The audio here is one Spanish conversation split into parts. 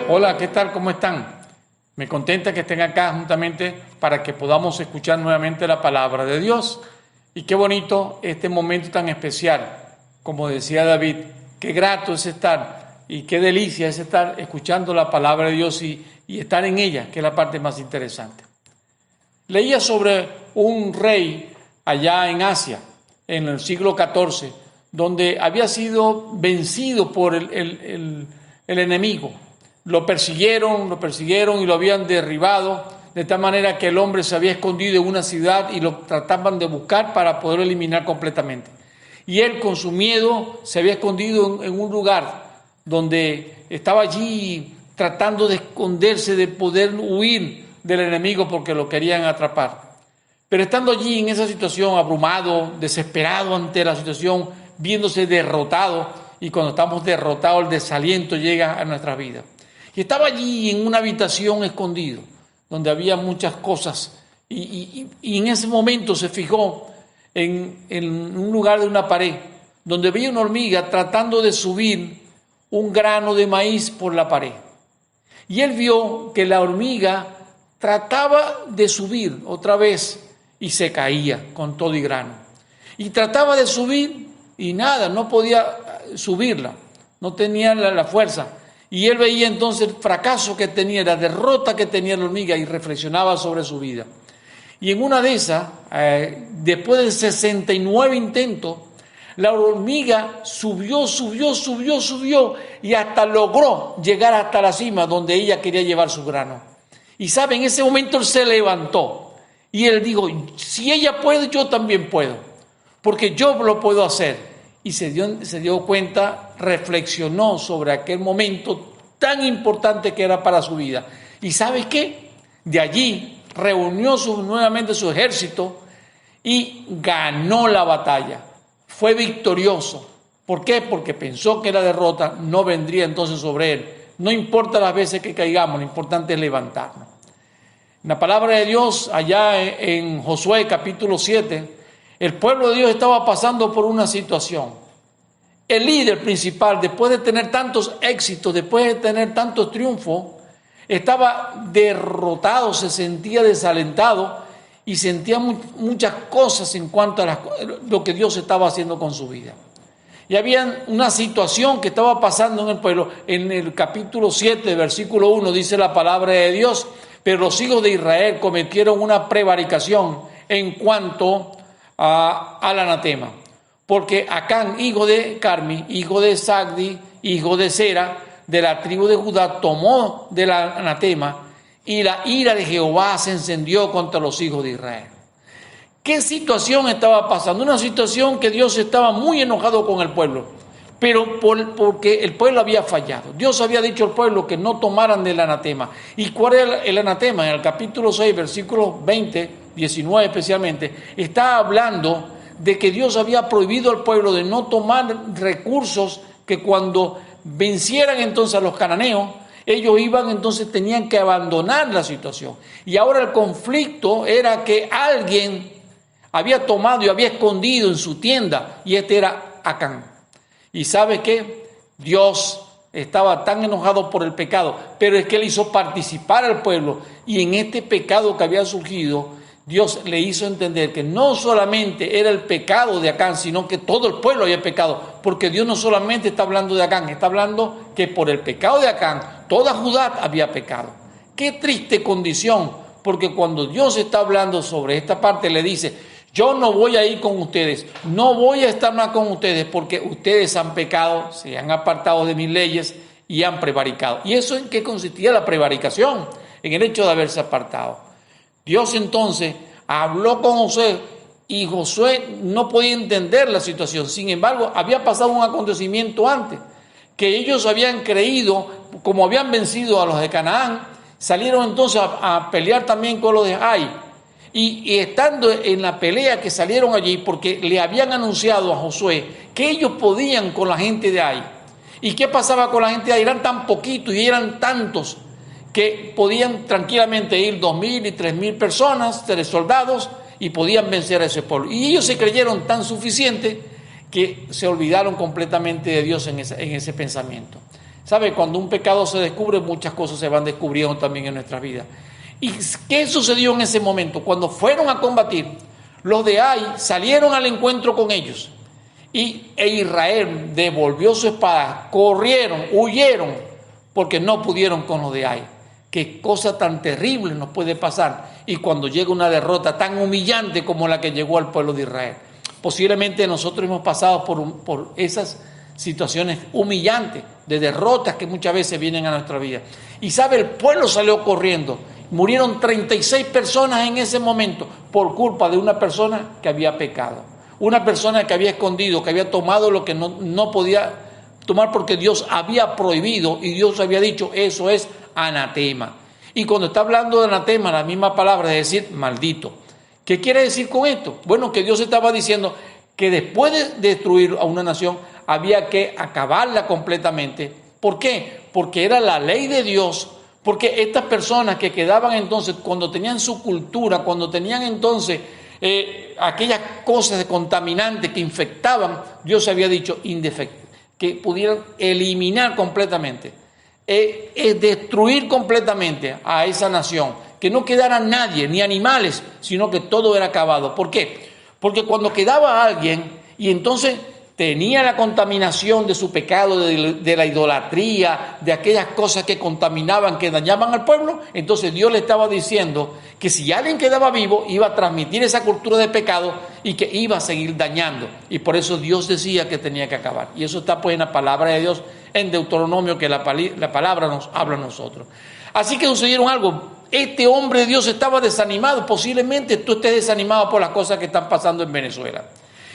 Hola, ¿qué tal? ¿Cómo están? Me contenta que estén acá juntamente para que podamos escuchar nuevamente la palabra de Dios. Y qué bonito este momento tan especial, como decía David, qué grato es estar y qué delicia es estar escuchando la palabra de Dios y estar en ella, que es la parte más interesante. Leía sobre un rey allá en Asia, en el siglo XIV, donde había sido vencido por el enemigo. Lo persiguieron y lo habían derribado, de tal manera que el hombre se había escondido en una ciudad y lo trataban de buscar para poderlo eliminar completamente. Y él, con su miedo, se había escondido en un lugar donde estaba allí tratando de esconderse, de poder huir del enemigo porque lo querían atrapar. Pero estando allí en esa situación, abrumado, desesperado ante la situación, viéndose derrotado, y cuando estamos derrotados el desaliento llega a nuestras vidas. Y estaba allí en una habitación escondido, donde había muchas cosas, y en ese momento se fijó en un lugar de una pared, donde veía una hormiga tratando de subir un grano de maíz por la pared. Y él vio que la hormiga trataba de subir otra vez y se caía con todo y grano. Y trataba de subir y nada, no podía subirla, no tenía la fuerza. Y él veía entonces el fracaso que tenía, la derrota que tenía la hormiga y reflexionaba sobre su vida. Y en una de esas, después de 69 intentos, la hormiga subió y hasta logró llegar hasta la cima donde ella quería llevar su grano. Y sabe, en ese momento él se levantó y él dijo, si ella puede, yo también puedo, porque yo lo puedo hacer. Y se dio cuenta, reflexionó sobre aquel momento tan importante que era para su vida. ¿Y sabes qué? De allí reunió nuevamente su ejército y ganó la batalla. Fue victorioso. ¿Por qué? Porque pensó que la derrota no vendría entonces sobre él. No importa las veces que caigamos, lo importante es levantarnos. En la palabra de Dios, allá en Josué capítulo 7, el pueblo de Dios estaba pasando por una situación. El líder principal, después de tener tantos éxitos, después de tener tantos triunfos, estaba derrotado, se sentía desalentado y sentía muchas cosas en cuanto a lo que Dios estaba haciendo con su vida. Y había una situación que estaba pasando en el pueblo. En el capítulo 7, versículo 1, dice la palabra de Dios, pero los hijos de Israel cometieron una prevaricación en cuanto al anatema. Porque Acán, hijo de Carmi, hijo de Sagdi, hijo de Sera, de la tribu de Judá, tomó del anatema y la ira de Jehová se encendió contra los hijos de Israel. ¿Qué situación estaba pasando? Una situación que Dios estaba muy enojado con el pueblo, pero porque el pueblo había fallado. Dios había dicho al pueblo que no tomaran del anatema. ¿Y cuál era el anatema? En el capítulo 6, versículos 20, 19 especialmente, está hablando de que Dios había prohibido al pueblo de no tomar recursos que cuando vencieran entonces a los cananeos, ellos tenían que abandonar la situación. Y ahora el conflicto era que alguien había tomado y había escondido en su tienda, y este era Acán. ¿Y sabe qué? Dios estaba tan enojado por el pecado, pero es que él hizo participar al pueblo, y en este pecado que había surgido, Dios le hizo entender que no solamente era el pecado de Acán, sino que todo el pueblo había pecado, porque Dios no solamente está hablando de Acán, está hablando que por el pecado de Acán, toda Judá había pecado. Qué triste condición, porque cuando Dios está hablando sobre esta parte, le dice, yo no voy a ir con ustedes, no voy a estar más con ustedes, porque ustedes han pecado, se han apartado de mis leyes y han prevaricado. ¿Y eso en qué consistía la prevaricación? En el hecho de haberse apartado. Dios entonces habló con Josué y Josué no podía entender la situación. Sin embargo, había pasado un acontecimiento antes, que ellos habían creído, como habían vencido a los de Canaán, salieron entonces a pelear también con los de Ai. Y estando en la pelea que salieron allí, porque le habían anunciado a Josué que ellos podían con la gente de Ai. ¿Y qué pasaba con la gente de Ai? Eran tan poquitos y eran tantos que podían tranquilamente ir 2,000 y 3,000 personas, 3 soldados, y podían vencer a ese pueblo. Y ellos se creyeron tan suficientes que se olvidaron completamente de Dios en ese pensamiento. ¿Sabe? Cuando un pecado se descubre, muchas cosas se van descubriendo también en nuestras vidas. ¿Y qué sucedió en ese momento? Cuando fueron a combatir, los de Ai salieron al encuentro con ellos. E Israel devolvió su espada, corrieron, huyeron, porque no pudieron con los de Ai. Qué cosa tan terrible nos puede pasar. Y cuando llega una derrota tan humillante como la que llegó al pueblo de Israel. Posiblemente nosotros hemos pasado por esas situaciones humillantes, de derrotas que muchas veces vienen a nuestra vida. Y sabe, el pueblo salió corriendo. Murieron 36 personas en ese momento por culpa de una persona que había pecado. Una persona que había escondido, que había tomado lo que no podía tomar porque Dios había prohibido y Dios había dicho, eso es anatema. Y cuando está hablando de anatema, la misma palabra es decir maldito. ¿Qué quiere decir con esto? Bueno, que Dios estaba diciendo que después de destruir a una nación había que acabarla completamente. ¿Por qué? Porque era la ley de Dios. Porque estas personas que quedaban entonces, cuando tenían su cultura, cuando tenían entonces aquellas cosas contaminantes que infectaban, Dios había dicho que pudieran eliminar completamente, destruir completamente a esa nación, que no quedara nadie, ni animales, sino que todo era acabado. ¿Por qué? Porque cuando quedaba alguien y entonces tenía la contaminación de su pecado, de la idolatría, de aquellas cosas que contaminaban, que dañaban al pueblo, entonces Dios le estaba diciendo que si alguien quedaba vivo, iba a transmitir esa cultura de pecado y que iba a seguir dañando. Y por eso Dios decía que tenía que acabar. Y eso está pues en la palabra de Dios, en Deuteronomio, que la palabra nos habla a nosotros. Así que sucedieron algo. Este hombre de Dios estaba desanimado. Posiblemente tú estés desanimado por las cosas que están pasando en Venezuela.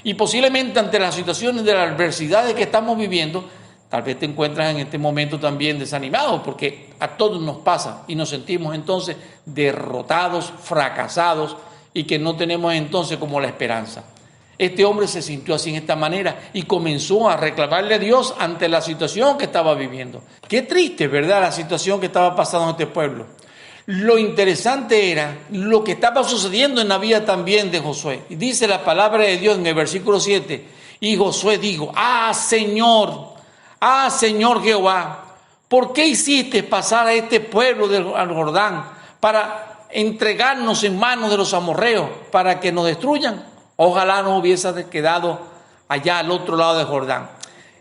Y posiblemente ante las situaciones de las adversidades que estamos viviendo, tal vez te encuentras en este momento también desanimado, porque a todos nos pasa y nos sentimos entonces derrotados, fracasados y que no tenemos entonces como la esperanza. Este hombre se sintió así en esta manera y comenzó a reclamarle a Dios ante la situación que estaba viviendo. Qué triste, ¿verdad?, la situación que estaba pasando en este pueblo. Lo interesante era lo que estaba sucediendo en la vida también de Josué. Y dice la palabra de Dios en el versículo 7, y Josué dijo, Señor Jehová, ¿por qué hiciste pasar a este pueblo al Jordán para entregarnos en manos de los amorreos para que nos destruyan? Ojalá no hubiese quedado allá al otro lado del Jordán.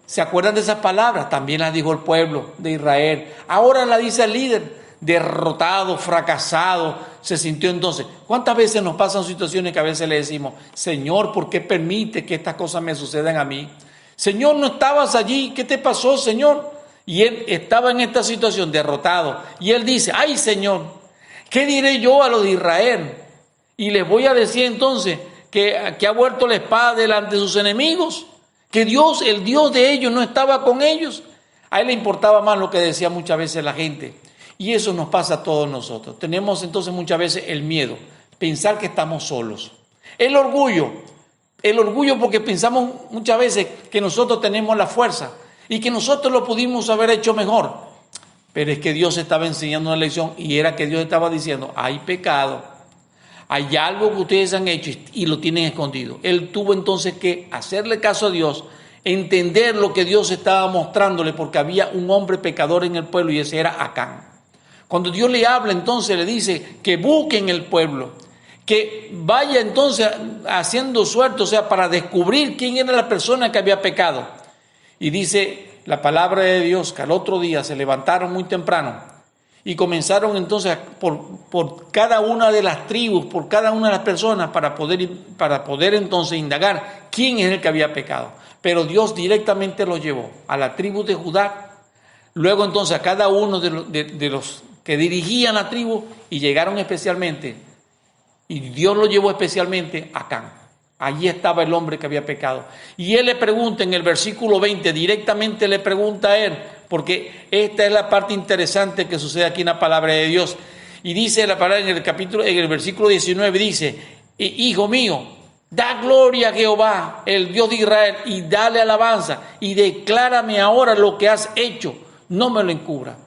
¿Se acuerdan de esas palabras? También las dijo el pueblo de Israel. Ahora la dice el líder. Derrotado, fracasado, se sintió entonces. ¿Cuántas veces nos pasan situaciones que a veces le decimos, Señor, ¿por qué permite que estas cosas me sucedan a mí? Señor, ¿no estabas allí? ¿Qué te pasó, Señor? Y él estaba en esta situación, derrotado. Y él dice, ay, Señor, ¿qué diré yo a los de Israel? Y les voy a decir entonces que ha vuelto la espada delante de sus enemigos, que Dios, el Dios de ellos, no estaba con ellos. A él le importaba más lo que decía muchas veces la gente. Y eso nos pasa a todos nosotros. Tenemos entonces muchas veces el miedo, pensar que estamos solos. El orgullo porque pensamos muchas veces que nosotros tenemos la fuerza y que nosotros lo pudimos haber hecho mejor. Pero es que Dios estaba enseñando una lección y era que Dios estaba diciendo, hay pecado, hay algo que ustedes han hecho y lo tienen escondido. Él tuvo entonces que hacerle caso a Dios, entender lo que Dios estaba mostrándole, porque había un hombre pecador en el pueblo y ese era Acán. Cuando Dios le habla, entonces le dice que busquen el pueblo, que vaya entonces haciendo suerte, o sea, para descubrir quién era la persona que había pecado. Y dice la palabra de Dios que al otro día se levantaron muy temprano y comenzaron entonces por cada una de las tribus, por cada una de las personas para poder entonces indagar quién es el que había pecado. Pero Dios directamente los llevó a la tribu de Judá, luego entonces a cada uno de los que dirigían la tribu y llegaron especialmente, y Dios lo llevó especialmente a Acán. Allí estaba el hombre que había pecado. Y él le pregunta en el versículo 20, directamente le pregunta a él, porque esta es la parte interesante que sucede aquí en la palabra de Dios. Y dice la palabra en el versículo 19, dice, hijo mío, da gloria a Jehová, el Dios de Israel, y dale alabanza, y declárame ahora lo que has hecho, no me lo encubra.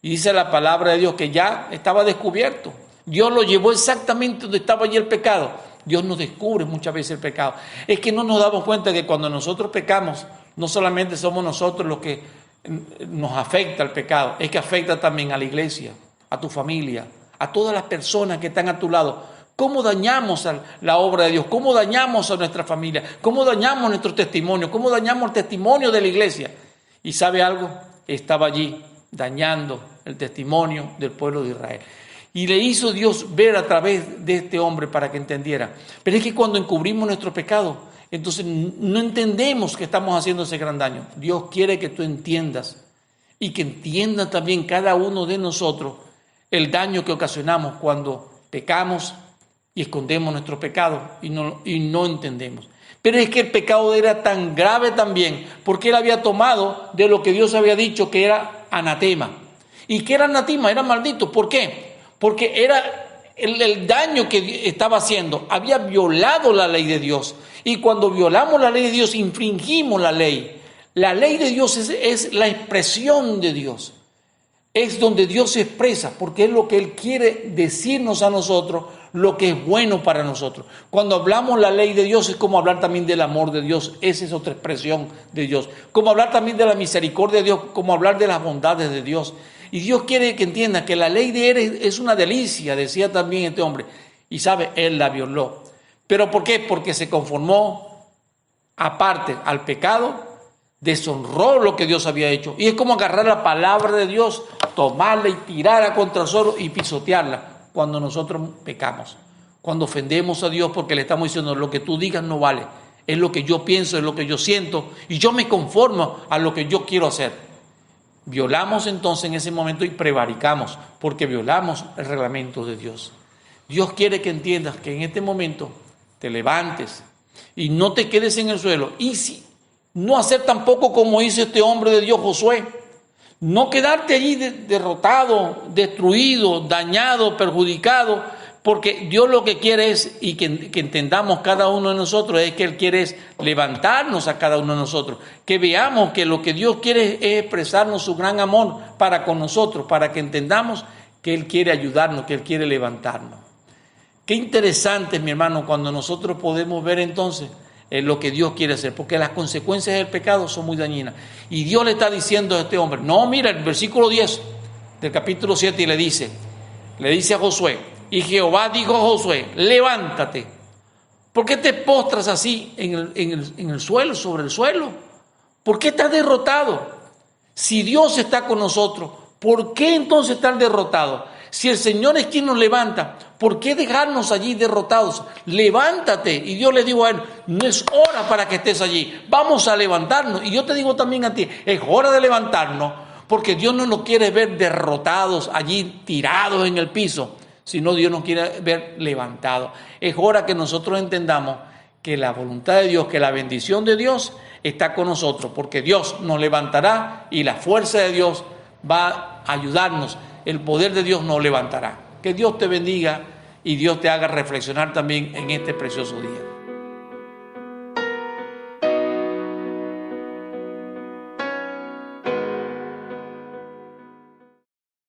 Y dice la palabra de Dios que ya estaba descubierto. Dios lo llevó exactamente donde estaba allí el pecado. Dios nos descubre muchas veces el pecado. Es que no nos damos cuenta que cuando nosotros pecamos, no solamente somos nosotros los que nos afecta el pecado, es que afecta también a la iglesia, a tu familia, a todas las personas que están a tu lado. ¿Cómo dañamos la obra de Dios? ¿Cómo dañamos a nuestra familia? ¿Cómo dañamos nuestro testimonio? ¿Cómo dañamos el testimonio de la iglesia? ¿Y sabe algo? Estaba allí dañando el testimonio del pueblo de Israel. Y le hizo Dios ver a través de este hombre para que entendiera. Pero es que cuando encubrimos nuestro pecado, entonces no entendemos que estamos haciendo ese gran daño. Dios quiere que tú entiendas y que entienda también cada uno de nosotros el daño que ocasionamos cuando pecamos y escondemos nuestro pecado y no entendemos. Pero es que el pecado era tan grave también porque él había tomado de lo que Dios había dicho que era anatema. ¿Y qué era anatema? Era maldito. ¿Por qué? Porque era el daño que estaba haciendo. Había violado la ley de Dios. Y cuando violamos la ley de Dios, infringimos la ley. La ley de Dios es la expresión de Dios. Es donde Dios se expresa, porque es lo que Él quiere decirnos a nosotros, lo que es bueno para nosotros. Cuando hablamos la ley de Dios es como hablar también del amor de Dios, esa es otra expresión de Dios. Como hablar también de la misericordia de Dios, como hablar de las bondades de Dios. Y Dios quiere que entienda que la ley de Él es una delicia, decía también este hombre. Y sabe, Él la violó. ¿Pero por qué? Porque se conformó aparte al pecado, deshonró lo que Dios había hecho. Y es como agarrar la palabra de Dios, tomarla y tirarla contra el suelo y pisotearla cuando nosotros pecamos. Cuando ofendemos a Dios porque le estamos diciendo lo que tú digas no vale. Es lo que yo pienso, es lo que yo siento y yo me conformo a lo que yo quiero hacer. Violamos entonces en ese momento y prevaricamos porque violamos el reglamento de Dios. Dios quiere que entiendas que en este momento te levantes y no te quedes en el suelo. Y si no hacer tampoco como hizo este hombre de Dios, Josué. No quedarte allí derrotado, destruido, dañado, perjudicado, porque Dios lo que quiere es, y que entendamos cada uno de nosotros, es que Él quiere es levantarnos a cada uno de nosotros, que veamos que lo que Dios quiere es expresarnos su gran amor para con nosotros, para que entendamos que Él quiere ayudarnos, que Él quiere levantarnos. Qué interesante, mi hermano, cuando nosotros podemos ver entonces lo que Dios quiere hacer, porque las consecuencias del pecado son muy dañinas. Y Dios le está diciendo a este hombre, no, mira, el versículo 10 del capítulo 7 y le dice a Josué, y Jehová dijo a Josué, levántate. ¿Por qué te postras así en el suelo, sobre el suelo? ¿Por qué estás derrotado? Si Dios está con nosotros, ¿por qué entonces estar derrotado? Si el Señor es quien nos levanta, ¿por qué dejarnos allí derrotados? Levántate. Y Dios le dijo a él, no es hora para que estés allí. Vamos a levantarnos. Y yo te digo también a ti, es hora de levantarnos, porque Dios no nos quiere ver derrotados allí, tirados en el piso, sino Dios nos quiere ver levantados. Es hora que nosotros entendamos que la voluntad de Dios, que la bendición de Dios está con nosotros, porque Dios nos levantará y la fuerza de Dios va a ayudarnos. El poder de Dios nos levantará. Que Dios te bendiga y Dios te haga reflexionar también en este precioso día.